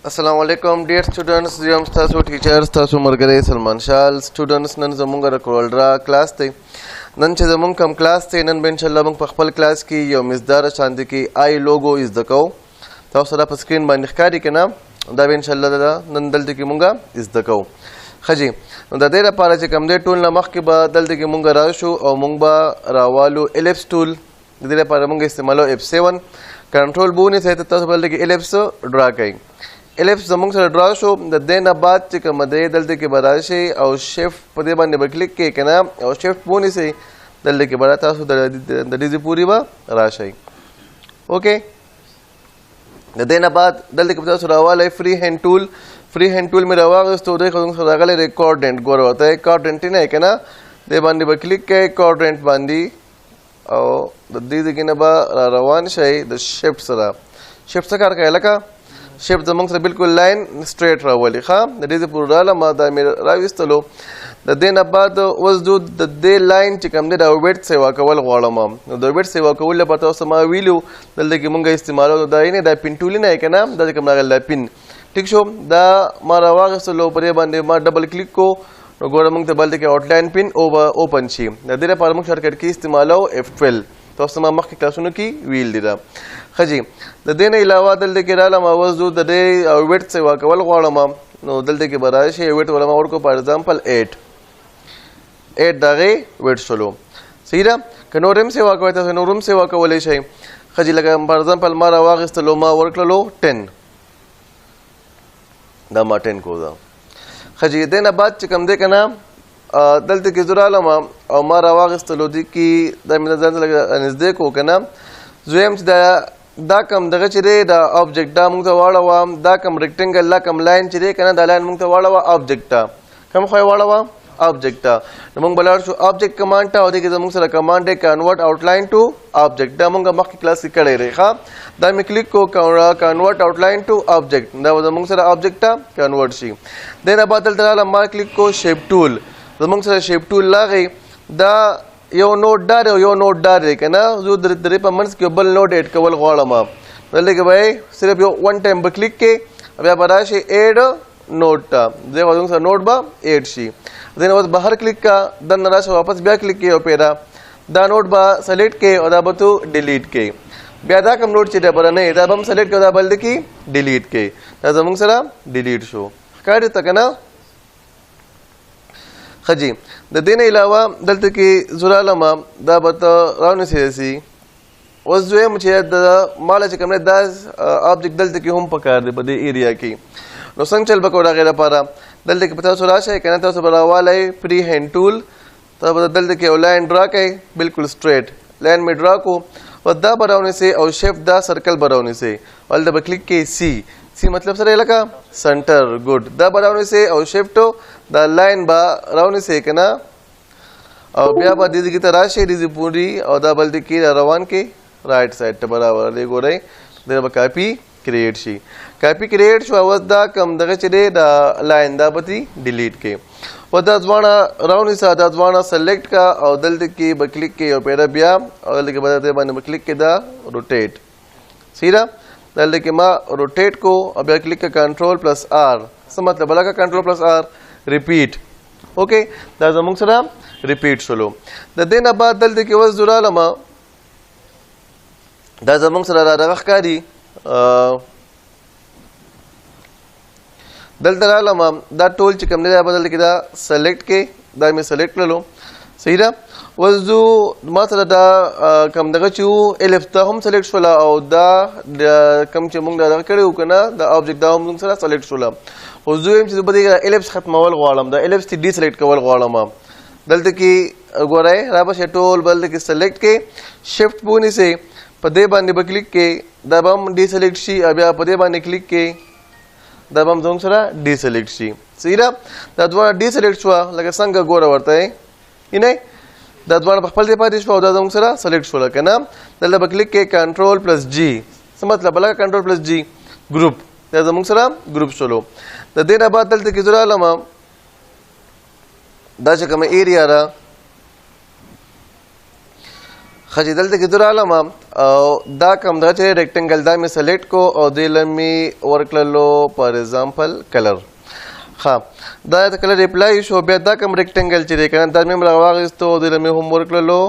Assalamu alaikum dear students, jam tasu teachers tasu margare Salman Shal students nan zamunga rekoldra class te nan che zamung kam class te nan ben inshallah mung pakhpal class ki yo misdar shandi ki I logo is the cow tasu sara screen ban khari kana da ben inshallah da nan dalti ki munga is the cow khaji da dera para che kam de tool na makh ki ba dalti ki munga rashu au mungba rawalu ellipse tool dera para munga istemalo F7 control bune se tasu balde ki ellipse draw kai ellipse زمونږ سره ډرا شو د دې نه بعد چې کوم دی دلته کې به راشي او شیفټ په دې باندې به کلیک کوئ که نه او شیفټ ونیسئ دلته کې به تاسو د ډیزي پورې به راشئ اوکې د دې نه بعد دلته کې به تاسو راوالی فری هینډ ټول مې راواغېستو دی خو زموږ سره راغلی ریکارډنټ ګوره ورته کارډنټ یې نه که نه دې باندې به کلیک کوئ کارډنټ باندې او د دې ځای کې نه به را روان شئ د شیفټ سره شیفټ څه کار کوي لکه شیپ زمونږ سره بالکل لاین سټریټ راولي ښه د دې پورې رااله ما دا مې راویستلو د دې نه بعد اوس د دې لاین چې کوم دی دا ویډ سیوا کول غواړم نو د ویډ سیوا کول لپاره تاسو ما ویلو دلته کې مونږ استعمالو دا یې نه دا پین ټول نه که نه دا کوم راغلی دا پین ټیک شو دا ما راواغېستلو په دې باندې ما ډبل کلیک کو نو ګوره مونږ ته بلته کې آوټلاین پین اوپن شي د دې لپاره مونږ شارټکټ کې استعمالو F12 تاسو ما مخکې کلاسونو کې ویل دي دا ښه جي د دې نه علاوه دلته کې رالم اوس زه د دې ویډ سیوا کول غواړم نو دلته کې به راشي ویډ ولما ورکو فار ایگزامپل 8 د هغې ویډ شلو صحیح ده که نور هم سیوا کوئ تاسو نور هم سیوا کولی شئ ښه جي لکه فار ایگزامپل ما راواخېستلو ما ورکړلو 10 دا ما 10 کو ده ښه جي دې نه بعد چې کوم دی که نه دلته کې زه رالم او ما راواخېستلو دې کې دا مې ځان ته لږ نږدې کو که نه زه یم چې دا کم دغه چې دی دا آبجیکټ دا مونږ ته واړوه دا کم ریکټنګل دا کم لاین چې دی که نه دا لاین مونږ ته واړوه آبجیکټ ته کوم خو یې واړوه آبجیکټ ته نو مونږ به لاړ شو آبجیکټ کمانډ ته او دې کې زموږ سره کمانډ دی کنورټ آوټلاین ټو آبجیکټ دا مونږ مخکې کلاس کې کړی دی ښه دا مې کلیک کو کنورټ آوټلاین ټو آبجیکټ دا به زموږ سره آبجیکټ ته کنورټ شي دې نه بعد دلته رالم ما کلیک کو شیپ ټول زموږ سره شیپ ټول راغی دا یو نوټ ډار یو نوټ ډار دی که نه زه درې په منځ کې بل نوټ ایډ کول غواړم دلته کې به صرف یو ون ټایم به کلیک کې بیا به راشي ایډ نوټ ته ځای به زموږ سره نوټ به ایډ شي ځای نه اوس بهر کلیک کا دننه راشه واپس بیا کلیک کې یو پیره دا نوټ به سلیکټ کې او دا به تو ډیلیټ کې بیا دا کوم نوټ چې دی بره نه دا به هم سلیکټ کړو دا بل دی کې ډیلیټ کې دا زموږ سره ډیلیټ شو ښکاري ته که نه ښه جي د دې نه علاوه دلته کې زه رالم دا به ته راونیسئ داسې اوس زه یم چې د ماله چې کوم دی دا آبجیکټ دلته کې هم پکار دی په دې ایریا کې نو څنګه چل به کوو د هغې لپاره دلته کې به تاسو راشئ که نه تاسو به راوالی فری هینډ ټول تاسو به دلته کې یو لاین ډرا کوئ بالکل سټریټ لاین مې ډرا کو او دا به راونیسئ او شیفټ دا سرکل به راونیسئ او هلته به کلیک کوئ سی مطلب سره لکه سنټر ګډ دا به راونیسئ او شیفټ دا لاین به راونیسئ که نه او بیا به دې ځای ته راشئ ډیزي پورې او دا بل دې کې روان کې رائټ سایډ ته برابر دی ګورئ دا به کاپي کریټ شي کاپي کریټ شو اوس دا کم دغه چې دی دا لاین دا به دې ډیلیټ کې او دا ځوانه راونیسه دا ځوانه سلیکټ کا او دلته کې به کلیک کې یو پیره بیا او دلته کې به دې باندې به کلیک کې دا روټیټ صحیح ده دلته کې ما روټیټ کو او بیا کلیک کا کنټرول پلس آر څه مطلب لکه کنټرول پلس آر ریپیټ اوکې دا زموږ سره ریپیټ شلو د دې نه بعد دلته کې اوس زه رالم دا زموږ سره را دغه ښکاري دلته رالم دا ټول چې کوم دی دا به دلته کې دا سلیکټ کې دا مې سلیکټ کړلو صحیح ده اوس زه ما سره دا کوم دغه چې وو الف دا هم سلیکټ شوله او دا کوم چې مونږ دغه کړی وو که نه دا آبجیکټ دا هم مونږ سره سلیکټ شوله خو زه یم چې زه به دې الفس ختمول غواړم دا الفس ډي سلیکټ کول غواړم دلته کې ګورئ را به شي ټول بل دلته کې سلیکټ کې شیفټ به ونیسئ په دې باندې به کلیک کې دا به هم ډي سلیکټ شي بیا په دې باندې کلیک کې دا به هم زموږ سره ډي سلیکټ شي صحیح ده دا دواړه ډي سلیکټ شوه لکه څنګه ګوره ورته یې نه دا دواړه په خپل ځای پاتې شوه او دا زموږ سره سلیکټ شوله که نه دلته به کلیک کې کنټرول پلس جي څه مطلب لکه کنټرول پلس جي ګروپ دا زموږ سره ګروپ شولو د دې نه بعد دلته کې زه رالم دا چې کومه ایریا ده خجی دلته کې درالم او دا کوم دا چې ریکټنګل دا می سلیکټ کو او د لمی ورکللو فار ایگزامپل کلر ها دا د کلر اپلای شو بیا دا کوم ریکټنګل چې دی کنه دا مې راغستو د لمی هم ورکللو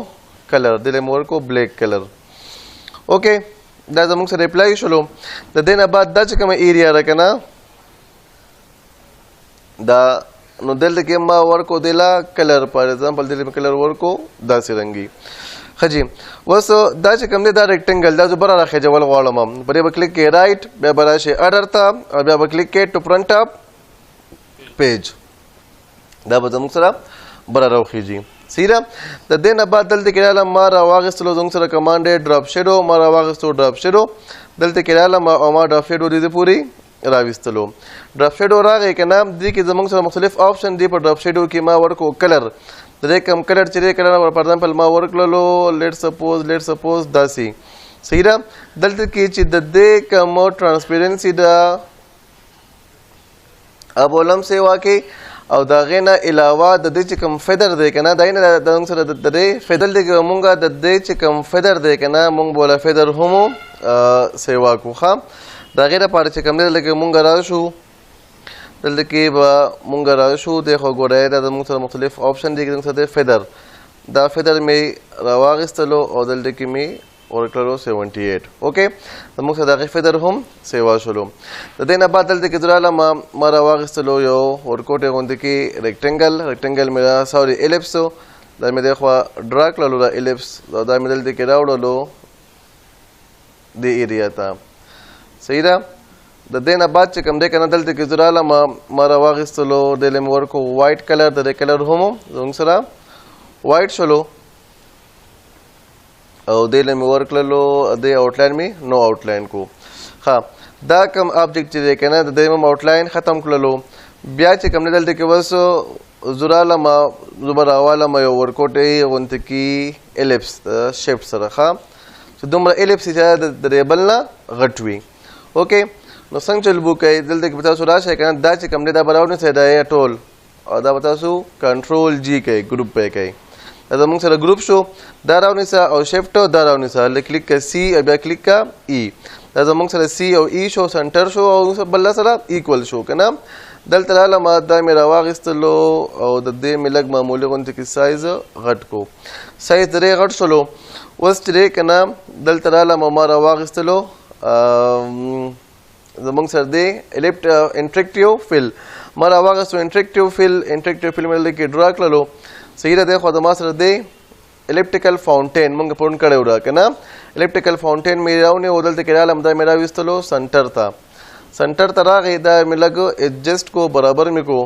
کلر د لمی ورکو بلیک کلر اوکې دا زموږ سره اپلای شولو د دینه بعد دا چې کوم ایریا را کنه دا نو دلته کې ما ورکو دلا کلر فار ایگزامپل د لمی کلر ورکو دا سرنګي خجی وسو دا چې کوم دی دا ریکټنګل دا زبر راخې جوړ غواړم پرې به کلیک کې رائټ بیا به راشي اډر ته او بیا به کلیک کې ټو فرنٹ اپ پیج دا به زموږ سره بر راوخیږي سیره د دې نه بعد دلته کې رااله ما راواغستلو زموږ سره کمانډ ډراپ شیډو ما راواغستو ډراپ شیډو دلته کې رااله ما ډراپ شیډو دې پوری راوستلو ډراپ شیډو راغی کنه دې کې زموږ سره مختلف آپشن دی په ډراپ شیډو کې ما ورکو کلر د دې کم کلر چې کلر فار ایگزامپل ما ورکللو لیټ سپوز داسي صحیح ده دلته کې چې د دې کم ترانسپیرنسي دا ابولم سی واکي او دا غینه علاوه د دې چې کم فیدر دی کنه دا نه د سره د دې فیدر دی مونږه د دې چې کم فیدر دی کنه مونږ بوله فیدر همو سیوا کو خام دا غیره پاره چې کم دی لکه مونږ راشو دلته کې به مونږ راشو د خو ګورای دا مونږ سره مختلف آپشن دي چې څه فیدر دا فیدر می راواغستلو او دلته کې می ورکلو 78 اوکې مونږ سره دا فیدر هم سیوا شولو د دې نه بعد دلته کې دراله ما راواغستلو یو ورکوټه غوند کې ریکټنګل می سوري الیپس دا می دغه ډرا کړلو دا الیپس دا می دلته کې راوړلو د ایریا ته صحیح ده د دې نه بعد چې کوم دی کنه دلته کې زراله ما راواغستلو د لم ورکو وایټ کلر د کلر هم زموږ سره وایټ شلو او د لم ورکللو د آوټلاین می نو آوټلاین کو ها دا کوم آبجیکټ چې دی کنه د دې آوټلاین ختم کړلو بیا چې کوم دلته کې وس زراله ما زبر حواله ما یو ورکوټي غونت کې الیپس شیپ سره ها چې دومره الیپس چې د ریبل نه غټوي اوکې نو څنګه چلبو کوي دلته کې تاسو راشه کنه دا چې کوم دی دا براونه سي دا ټول او دا تاسو کنټرول جی کوي ګروپ په کوي دا موږ سره ګروپ شو دا راونه سه او شیفټ دا راونه سه کلیک کا سی او بیا کلیک کا ای دا موږ سره سی او ای شو سنټر شو او بل سره ایکوال شو کنه دلته رااله ما دا مې راواغستلو او د دې ملګ معمولی غونته کې سایز غټ کو سایز درې غټ شلو اوس درې کنه دلته رااله ما راواغستلو زمونږ سره دی انټریکټیو فل ما راواغستو انټریکټیو فل مې دلته کې ډرا کړلو صحیح ده دی خو د ما سره دی الیپټیکل فاونټین مونږ پرون کړی وړه که نه الیپټیکل فاونټین مې راونی او دلته کې رالم دا مې راویستلو سنټر ته راغی دا مې لږ ایډجسټ کو برابر مې کو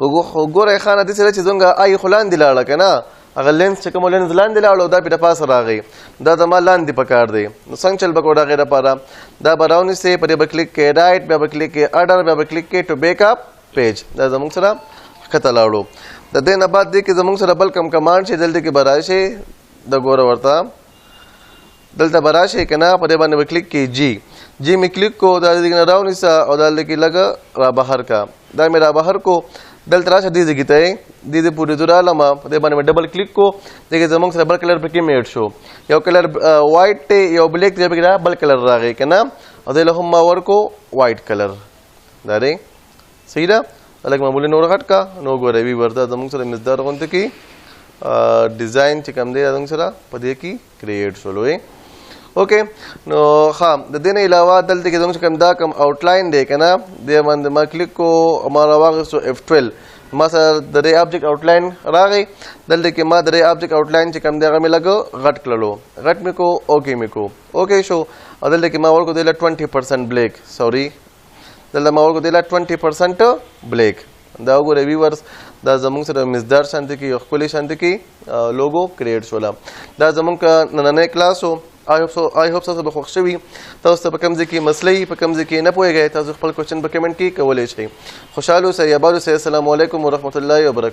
وګوره خانه داسې ده چې زموږ آی خو لاندې لاړه که نه هغه لینس چې کوم لینس لاندې لاړو دا پې د پاسه راغی دا زما لاندې پکار دی نو څنګه چل به کوو د هغې دپاره دا به راونیسئ په دې به کلیک کوې رایټ بیا به کلیک کوې اډر بیا به کلیک کوې ټو بیک اپ پیج دا زموږ سره ښکته لاړو د دې نه بعد دی کې زموږ سره بل کم کمانډ چې دلته کې به راشئ د ګوره ورته دلته به راشئ که نه په دې باندې به کلیک کوې جی مې کلیک کو دا دې نه راونیسه او دا دلته کې لږه رابهر کا دا مې رابهر کو دلته راشه دې ځای کې ته یې دې پورې درالم په دې باندې مې ډبل کلیک کو دې کې زموږ سره بل کلر پکې مې ایډ شو یو کلر وایټ دی یو بلیک دی پکې بل کلر راغی که نه او دې له هم ما ورکو وایټ کلر دا دی صحیح ده لږ معمولي نور غټ کا نو ګوره وي ورته زموږ سره مزدار غونته کې ډیزاین چې کوم دی زموږ سره په دې کې کریټ شولو اوکې نو ها د دې نه علاوه دلته کې زموږ کوم دا کوم آوټلاین دی که نه دې باندې ما کلیک کو ما راواغستو F12 ما سره د دې آبجیکټ آوټلاین راغی دلته کې ما د دې آبجیکټ آوټلاین چې کوم دی هغه مې لږ غټ کړلو غټ مې کو اوکې مې کو اوکې شو او دلته کې ما ورکو دی 20% بلیک سوري دلته ما ورکو دی 20% بلیک دا وګوره ویورس دا زموږ سره مزدار شانته کې یو ښکلې شانته کې لوګو کریټ شوله دا زموږ نننی کلاس و I hope تاسو به خوښ شوي تاسو ته په کوم ځای کې مسلې په کوم ځای کې نه پوهېږئ تاسو خپل کوېسچن په کمنټ کې کولی شئ خوشحال اوسئ اباد اوسئ السلام علیکم ورحمت الله وبرکاته